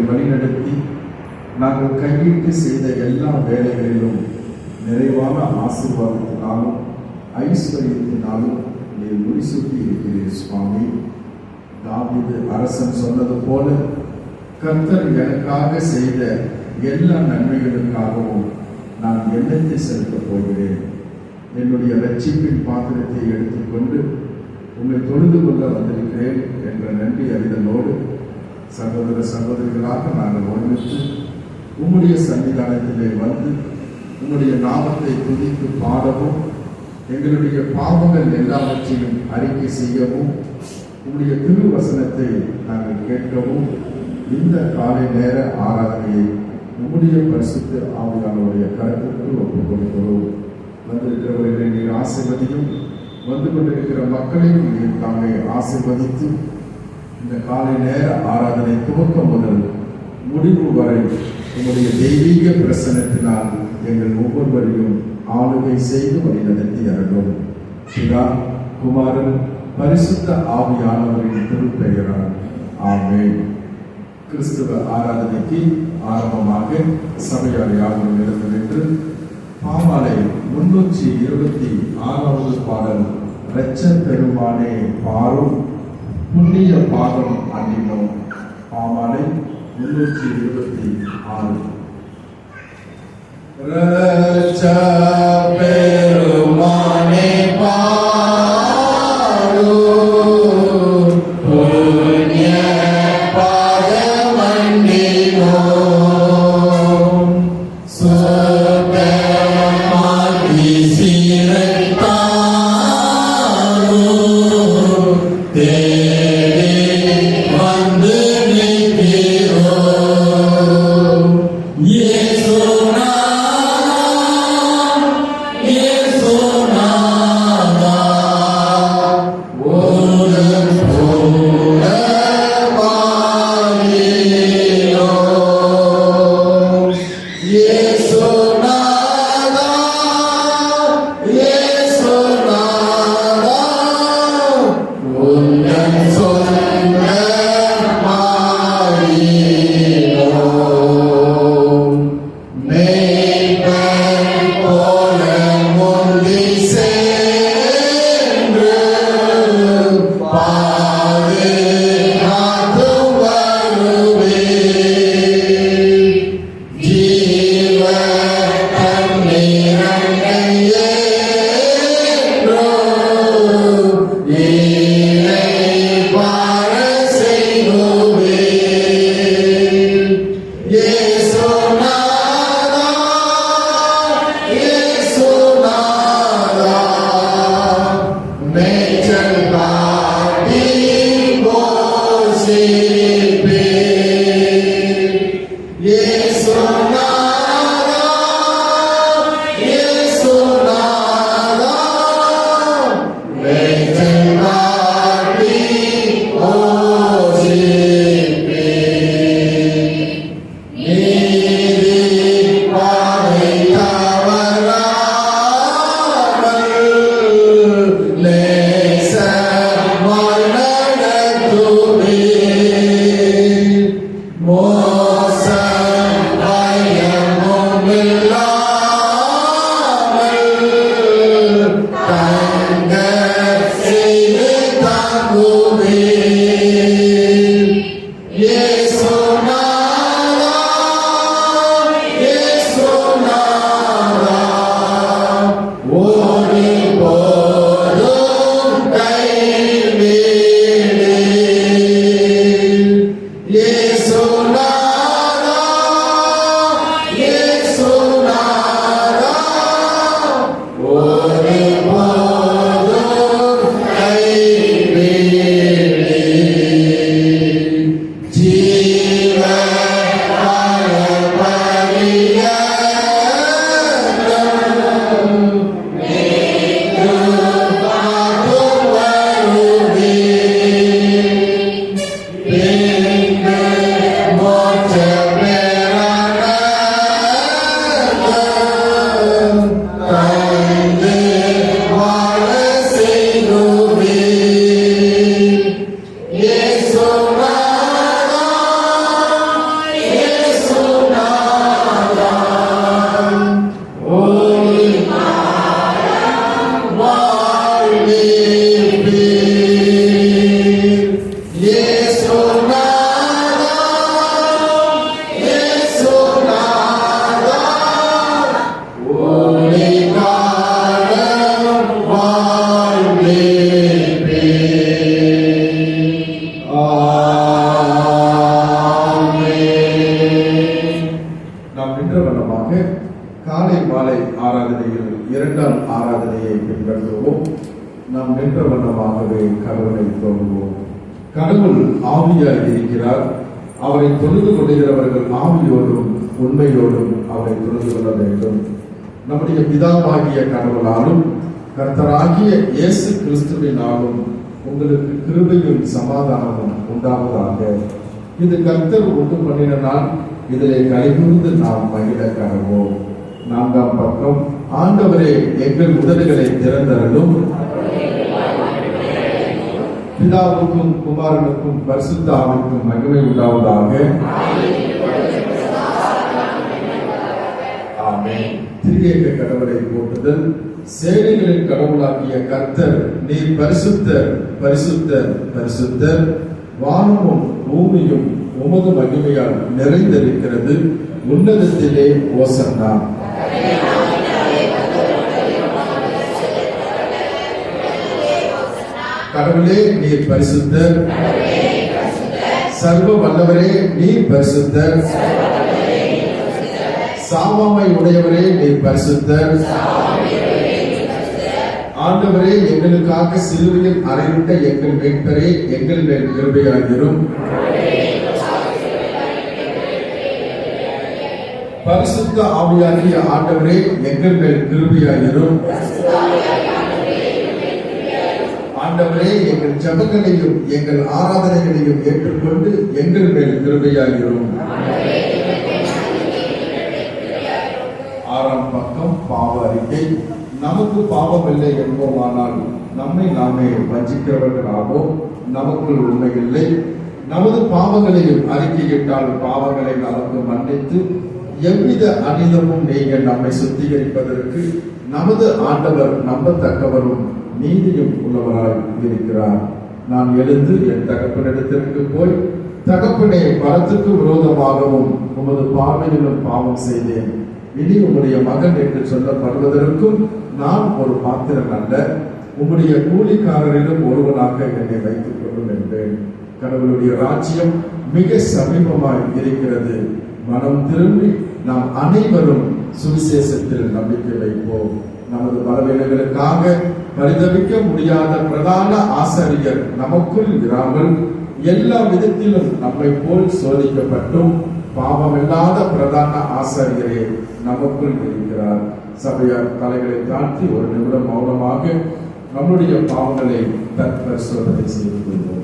வழிநடத்தி நாங்கள் கையிட்டு செய்த எல்லா வேலைகளிலும் நிறைவான ஆசீர்வாதத்தினாலும் ஐஸ்வர்யத்தினாலும் நீர் முடிசூட்டி இருக்கிறீர் சுவாமி. தாவீது அரசன் சொன்னது போல கர்த்தர் எனக்காக செய்த எல்லா நன்மைகளுக்காகவும் நான் எண்ணத்தை செலுத்தப் போகிறேன். என்னுடைய ரட்சிப்பின் பாத்திரத்தை எடுத்துக்கொண்டு உம்மை தொழுது கொள்ள வந்திருக்கிறேன் என்ற நன்றி அறிதலோடு சகோதர சகோதரிகளாக நாங்கள் ஒன்றித்து உம்முடைய சன்னிதானத்திலே வந்து உம்முடைய நாமத்தை துதித்து பாடவும், எங்களுடைய பாவங்கள் எல்லாவற்றையும் அறிக்கை செய்யவும், உம்முடைய திருவசனத்தை நாங்கள் கேட்கவும் இந்த காலை நேர ஆராதனையை உம்முடைய பரிசுத்த ஆவியானவருடைய கருத்துக்கு ஒப்புக் கொடுக்கிறோம். வந்திருக்கிறவர்களை நீர் ஆசீர்வதியும், வந்து கொண்டிருக்கிற மக்களையும் நீர் தாமே ஆசீர்வதித்து இந்த காலை நேர ஆராதனை துவக்கம் முதல் முடிவு வரை உங்களுடைய தெய்வீக பிரசன்னத்தினால் எங்கள் ஒவ்வொருவரையும் ஆளுகை செய்து வழிநடத்தி அருளும். பிதா, குமாரன், பரிசுத்த ஆவியானவரின் திருப்பெயரால் ஆமென். கிறிஸ்துவ ஆராதனைக்கு ஆரம்பமாக சபையார் யாரும் எழுந்து நின்று பாமாலை 326வது பாடல் இரட்சர் பெருமானே பாரும் புண்ணிய பாகம் அணினோம். பாமாலை 326. இரட்சர் பெருமானே பாரும் புண்ணிய பாகம் அணினோம். சுபமாகி சீரத்தாரும் தேடி வந்து நிற்கிறோம். காலை மாலை ஆராதனையில் இரண்டாம் ஆராதனையை பின்பற்றுவோம். நாம் நின்ற வண்ணமாகவே கடவுளை தொழுவோம். கடவுள் ஆவியாய் இருக்கிறார். அவரை தொழுது கொள்கிறவர்கள் ஆவியோடும் உண்மையோடும் அவரை தொழுது கொள்ள வேண்டும். நம்முடைய பிதாவாகிய கடவுளாலும் கர்த்தராகிய இயேசு கிறிஸ்துவினாலும் உங்களுக்கு கிருபையும் சமாதானமும் உண்டாவதாக. இது கர்த்தர் உண்டு பண்ணின நாள், இதிலே கைகூர்ந்து நாம் மகிழ கடவோம். 4ஆம் பக்கம். ஆண்டவரே, எங்கள் உதடுகளை திறந்தருளும். பிதாவுக்கும் குமாரனுக்கும் பரிசுத்த ஆவிக்கும் மகிமை உண்டாவதாக. ஆமென். திரியேக கடவுளை போற்றுதல். சேனைகளின் கடவுளாகிய கர்த்தர், நீர் பரிசுத்தர், பரிசுத்தர், பரிசுத்தர். வானமும் பூமியும் உமது மகிமையால் நிறைந்திருக்கிறது. உன்னதத்திலே ஓசன்னா. கடவுளே, நீர் பரிசுத்தர். சர்வ வல்லவரே, நீர் பரிசுத்தர். சாவாமை உடையவரே, நீர் பரிசுத்தர். ஆண்டவரே, எங்களுக்காக சிலுவையில் அறையிட்ட எங்கள் மீட்பரே, எங்கள் மேல் கிருபையாயிரும். பரிசுத்த ஆவியாகிய ஆண்டவரே, எங்கள் மேல் கிருபையாயிரும். ஆண்டவரே, எங்கள் ஜெபங்களையும் எங்கள் ஆராதனைகளையும் ஏற்றுக்கொண்டு எங்கள் மேல் கிருபையாயிரும். 6ஆம் பக்கம். பாவ அறிக்கை. நமக்கு பாவமில்லை என்போமானால் நம்மை நாமே வஞ்சிக்கிறவர்களாகவும் நமக்குள் உண்மையில்லை. நமது பாவங்களையும் அறிக்கையிட்டால் பாவங்களை நமக்கு மன்னித்து எவ்வித அநீதமும் நீங்க நம்மை சுத்திகரிப்பதற்கு நமது ஆண்டவர் நம்பத்தக்கவரும் நீதியும் உள்ளவராய் இருக்கிறார். நான் எழுந்து என் தகப்பனிடத்திற்கு போய், தகப்பனே, பலத்துக்கு விரோதமாகவும் உமது பார்வையிலும் பாவம் செய்தேன். இனி உம்முடைய மகன் என்று சொல்லப்படுவதற்கும் நான் ஒரு பாத்திரன் அல்ல. உம்முடைய கூலிக்காரரிலும் ஒருவனாக என்னை வைத்துக் கொள்ளும் என்றேன். கடவுளுடைய ராஜ்யம் மிக சமீபமாய் இருக்கிறது. மனம் திரும்பி நாம் அனைவரும் சுவிசேஷத்தில் நம்பிக்கை வைப்போம். நமது பலவீனங்களுக்காக பரிதவிக்க முடியாத பிரதான ஆசாரியர் நமக்குள் இராமல் எல்லா விதத்திலும் நம்மை போல் சோதிக்கப்பட்டும் பாவமில்லாத பிரதான ஆசாரியரே நமக்குள் இருக்கிறார். சபையார் தலைகளை தாழ்த்தி ஒரு நிமிடம் மௌனமாக நம்முடைய பாவங்களை தற்பரிசோதனை செய்து கொள்வோம்.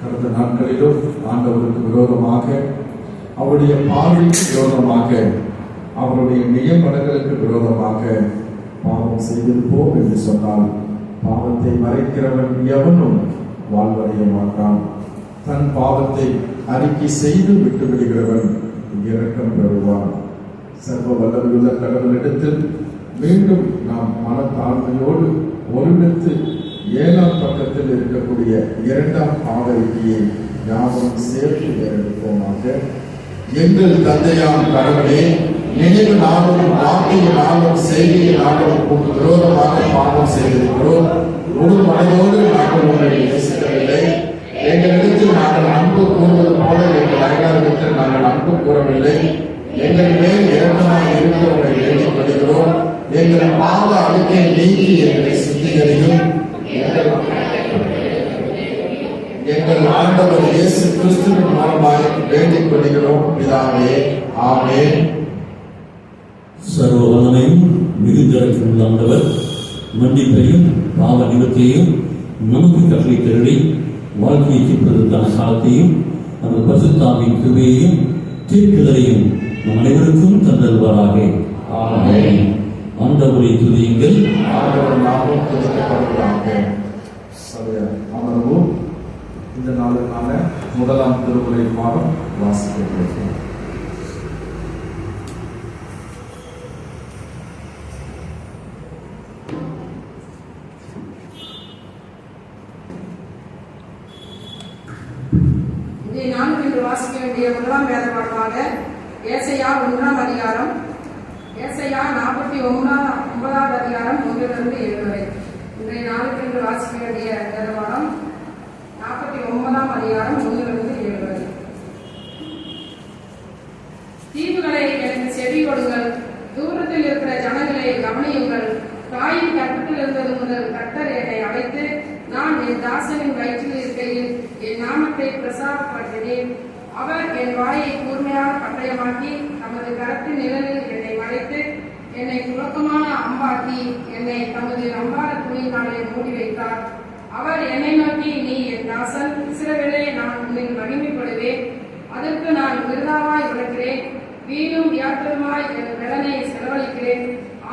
கடந்த நாட்களிலும் ஆண்டவருக்கு விரோதமாக, அவருடைய பார்வைக்கு விரோதமாக, அவருடைய நியமனங்களுக்கு விரோதமாக பாவம் செய்திருப்போம் என்று சொன்னால் பாவத்தை மறைக்கிறவன் எவனும் வாழ்வடைய மாட்டான். தன் பாவத்தை அறிக்கை செய்து விட்டு விடுகிறவன் இரக்கம் பெறுவான். சர்வ வல்லமையுள்ள கடவுளிடத்தில் மீண்டும் நாம் மனத்தாழ்மையோடு ஒருமித்து 7ஆம் பக்கத்தில் இருக்கக்கூடிய 2ஆம் பாவறிக்கையை யாவரும் சேர்த்து எடுப்போமாக. எங்கள் தந்தையாம் கடவுளே, நினைவு நாளும் வார்த்தையினாலும் செய்தியினாலும் உங்களுக்கு விரோதமாக பாவம் செய்திருக்கிறோம். ஒரு மனதோடு நாங்கள் உங்களை நேசிக்கவில்லை. எங்களிடத்தில் நாங்கள் அன்பு கூறுவது போல எங்கள் அயலாரிடத்தில் நாங்கள் அன்பு கூறவில்லை. எங்கள் மேல் இரக்கமாக இருக்க உங்களை வேண்டிக் கொள்கிறோம். எங்கள் பாவ அழுக்கை நீக்கி எங்களை சுத்திகரியும். எங்கள் ஆண்டவர் இயேசு கிறிஸ்துவின் மூலமாய் வேண்டிக் கொள்கிறோம் பிதாவே. ஆமென். சர்வ வல்லமையும் மிகுந்த ஆண்டவர் மன்னிப்பையும் பாவ நிவர்த்தியையும் நமக்கு கட்டளை திருடி வாழ்க்கையை தீர்ப்பதற்கான காலத்தையும் அந்த பரிசுத்தாவின் கிருபையையும் தீர்க்குதலையும் நம் அனைவருக்கும் தந்தல்வாராக. ஆமென். ஆண்டவரை துதியுங்கள். ஆண்டவர் நாமும் துதிக்கப்படுவதாக. அமர்வும் இந்த நாளுக்கான முதலாம் திருமுறை பாடம் வாசிக்கப்பட்டது. இதை நாம் இன்று வாசிக்க வேண்டிய முதலாம் வேத பாடமாக ஏசாயா 1ஆம் அதிகாரம், ஏசாயா 49வது அதிகாரம் 1-7 வரை. இன்றைய நாளுக்கென்று வாசிக்க வேண்டிய வேதவாரம் 49ஆம் அதிகாரம் 1-7 வரை. தீவுகளை எனக்கு செவி கொடுங்கள், தூரத்தில் இருக்கிற ஜனங்களை கவனியுங்கள். தாயின் கற்பத்தில் இருந்தது முதல் கர்த்தர் என்னை அழைத்து, நான் என் தாசனின் வயிற்றில் இருக்கையில் என் நாமத்தை பிரசாரப்படுத்தினேன். அவர் என் வாயை கூர்மையான பட்டயமாக்கி தமது கரத்தின் நிழலில் என்னை மறைத்து என்னை துலக்கமான அம்பாக்கி என்னை தமது அம்பார துணியினாலே மூடி வைத்தார். அவர் என்னை நோக்கி, நீ என் தாசன், இஸ்ரவேலே, நான் உன்னில் மகிமைப்படுவேன். அதற்கு நான் விருதாவாய் உழைக்கிறேன், வீணும் வியாக்கிரமாய் என் பலனை செலவழிக்கிறேன்.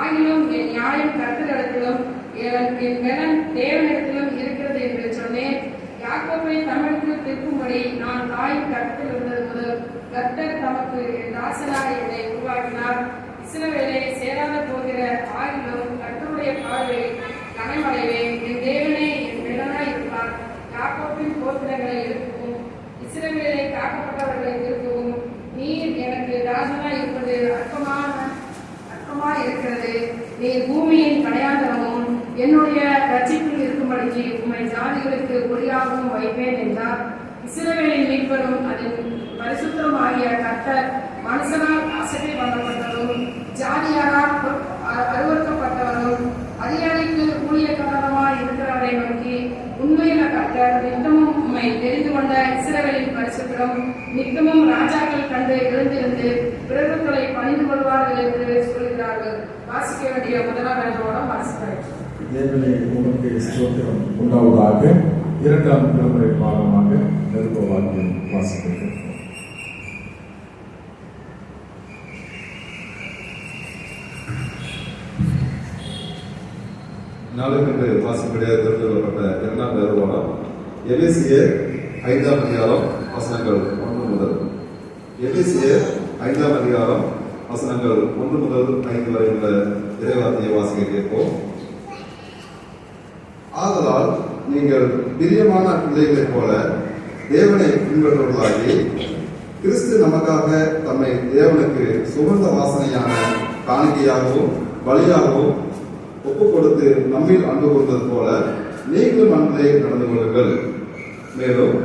ஆகிலும் என் நியாயம் கர்த்தரிடத்திலும் என் பலன் தேவனிடத்திலும் இருக்கிறது என்று சொன்னேன். யாக்கோபை தமிழுக்கு திருப்பும்படி நான் தாயின் கர்த்தத்தில் இருந்தது முதல் கர்த்தர் தமக்கு என் தாசனாய் என்னை உருவாக்கினார். இஸ்ரவேலை சேராத போகிற ஆகிலும் கர்த்தருடைய பார்வையில் கனமடைவேன். என் தேவனே என் பலனாய் இருப்பார். யாக்கோபின் கோத்திரங்களை எழுப்பவும் இஸ்ரவேலை காக்கப்பட்டவர்களை திருப்பவும் நீர் எனக்கு ராஜனாய் இருப்பது அற்பமாய் இருக்கிறது. நீர் பூமியின் கடையாந்தரமும் என்னுடைய ரட்சிப்பில் இருக்கும்படிக்கு உம்மை ஜாதிகளுக்கு ஒளியாகவும் வைப்பேன் என்றார். இஸ்ரவேலின் மீட்பரும் அதன் பரிசுத்தரும் ஆகிய கர்த்தர் மனுஷனால் அசட்டை பண்ணப்பட்டவரும் ஜாதியாரால் அருவறுக்கப்பட்டவரும் அதிகாரிக்கு ஊழியக்காரமாய் இருக்கிறவரை நோக்கி, உண்மையில கர்த்தர் நித்தமும் உம்மை தெரிந்து கொண்ட இஸ்ரவேலின் பரிசுத்தரும் நித்தமும் ராஜாக்கள் கண்டு எழுந்திருந்து பிரபுக்களை பணிந்து கொள்வார்கள் என்று சொல்கிறார்கள். வாசிக்க வேண்டிய முதலாம் வேதோடம் வாசிக்கிறார்கள். தேவனே உமக்கு ஸ்தோத்திரம் உண்டாவதாக. 2ஆம் திருமுறை பாகமாக நிருப வாக்கியம் வாசிக்கிறேன். நாளுக்கு வாசிப்படியாக தெரிந்து கொள்ளப்பட்ட 2ஆம் வேதவாரம் எபேசியர் 5ஆம் அதிகாரம் வசனங்கள் 1 முதல். எபேசியர் 5ஆம் அதிகாரம் வசனங்கள் 1 முதல் 5 வரை உள்ள இறைவார்த்தையை வாசிக்க கேட்போம். ஆதலால் நீங்கள் பிரியமான பிள்ளைகளைப் போல தேவனை பின்பற்றுவர்களாகி, கிறிஸ்து நமக்காக தம்மை தேவனுக்கு சுகந்த வாசனையான காணிக்கையாகவும் பலியாகவும் ஒப்புக் கொடுத்து நம்மில் அன்பு கொண்டது போல நீங்களும் அன்பிலே நடந்து கொள்ளுங்கள். மேலும்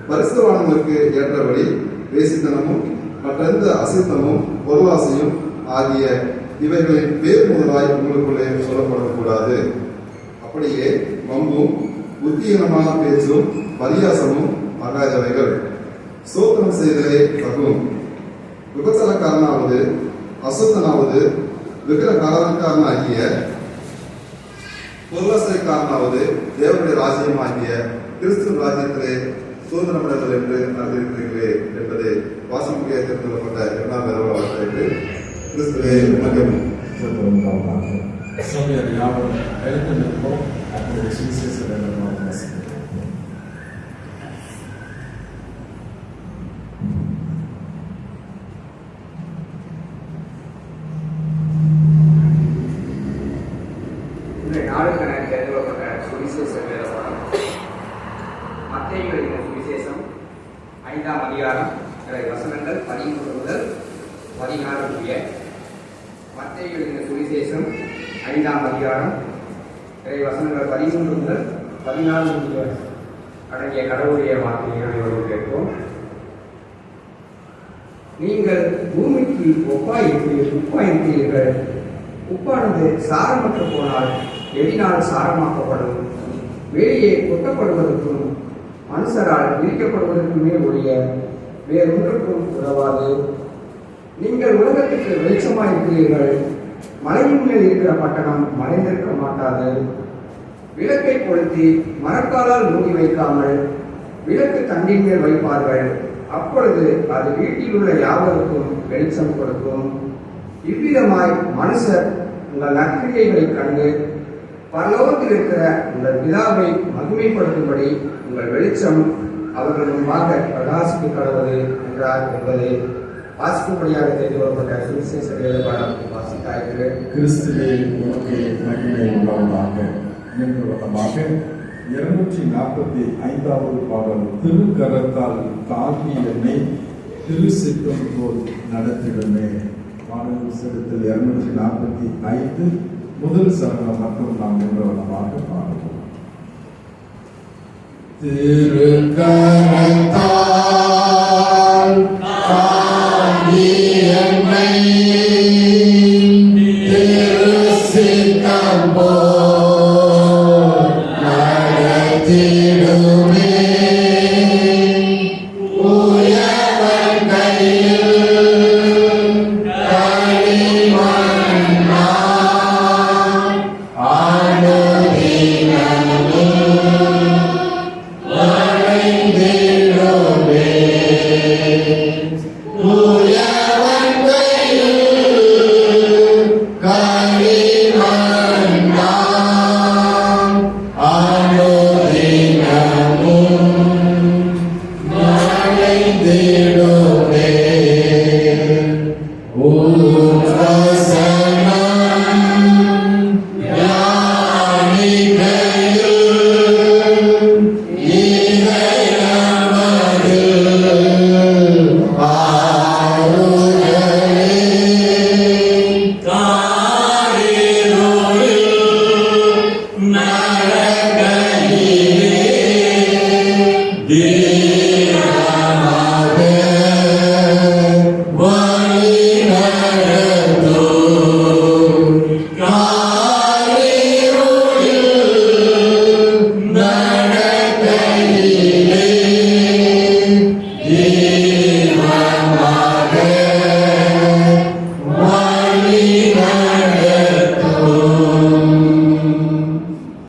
பரிசுத்தவான்களுக்கு ஏற்றபடி வேசித்தனமும் மற்றெந்த அசித்தமும் பொருளாசையும் ஆகிய இவைகளின் பேர் முதலாய் உங்களுக்குள்ளே சொல்லப்படக்கூடாது. அப்படியே வம்பும் புத்தியீனமான பேச்சும் பரியாசமும் ஆகாதவைகள். சோத்திரம் செய்தலே தகும். விபச்சாரக்காரனாவது அசுத்தனாவது விக்கிரகாரனாகிய பொருளாசைக்காரனாவது தேவனுடைய ராஜ்யமாகிய கிறிஸ்துவ ராஜ்யத்திலே சுதந்திரமடைதல் என்று அறிந்திருக்கிறீர்களே என்பதை வாசிக்க தெரிந்து கொள்ளப்பட்ட 2ஆம் வேதவாரத்திற்கு கிறிஸ்துவே மகிமை உண்டாவதாக. சபையார் யாவரும் எழுந்து நிற்போம். அப்போது சுவிசேஷ வேதவாரம் வாசிக்கிறேன். நாளுக்கென தெரிந்துகொள்ளப்பட்ட சுவிசேஷ வேதவாரம் மத்தேயு எழுதின சுவிசேஷம் 5ஆம் அதிகாரம் வசனங்கள் 13 முதல் 14 முடிய. மத்தேயு எழுதின சுவிசேஷம் 5ஆம் அதிகாரம் வசனங்கள் 13 முதல் 14 முடிய அடங்கிய கடவுளுடைய வார்த்தையை கேட்போம். நீங்கள் பூமிக்கு உப்பாயிருக்கிறீர்கள். உப்பானது சாரமற்று போனால் எதினால் சாரமாக்கப்படும். வெளியே கொட்டப்படுவதற்கும் மனுஷரால் விரிக்கப்படுவதற்குமே ஒழிய வேறொன்றுக்கும் உதவாது. நீங்கள் உலகத்துக்கு வெளிச்சமாயிருக்கிறீர்கள். மலையின் மேல் இருக்கிற பட்டணம் மறைந்திருக்க மாட்டாது. விளக்கை கொளுத்தி மரக்காலால் மூடி வைக்காமல் விளக்கு தண்டின் மேல் வைப்பார்கள். அப்பொழுது அது வீட்டில் உள்ள யாவருக்கும் வெளிச்சம் கொடுக்கும். இவ்விதமாய் மனுஷர் உங்கள் நற்கிரியைகளைக் கண்டு பரலோகத்தில் இருக்கிற உங்கள் பிதாவை மகிமைப்படுத்தும்படி உங்கள் வெளிச்சம் அவர்கள் முன்பாக பிரகாசிக்க கடவுது என்றார் என்பதை வாசிக்கும்படியாக தெரிந்து கொள்ளப்பட்ட சுவிசேஷ வேதபாடம் வாசித்தாயிற்று. கிறிஸ்துவே உனக்கு மகிமை உண்டாவதாக. நிர்வாகமாக 245வது பாடல் திருக்கரத்தால் தாங்கி என்னை திரு சித்தம் போல் நடத்திடுமே. பாடல் சிறுத்தில் 245 முதல் சரணம் மற்றும் நாம் நிறுவனமாக பாடுவோம். திருக்கரத்தால் தாங்கி என்னை திருச்சித்தம் போல் நடத்திடுமே. உயர்வன் கையில் களிமண்ணால் ஆடுதினமும் வளைந்திடுமே. உயர்வன் கையில் களிமண்ணால் ஆடுதினமும் வளைந்திடுமே.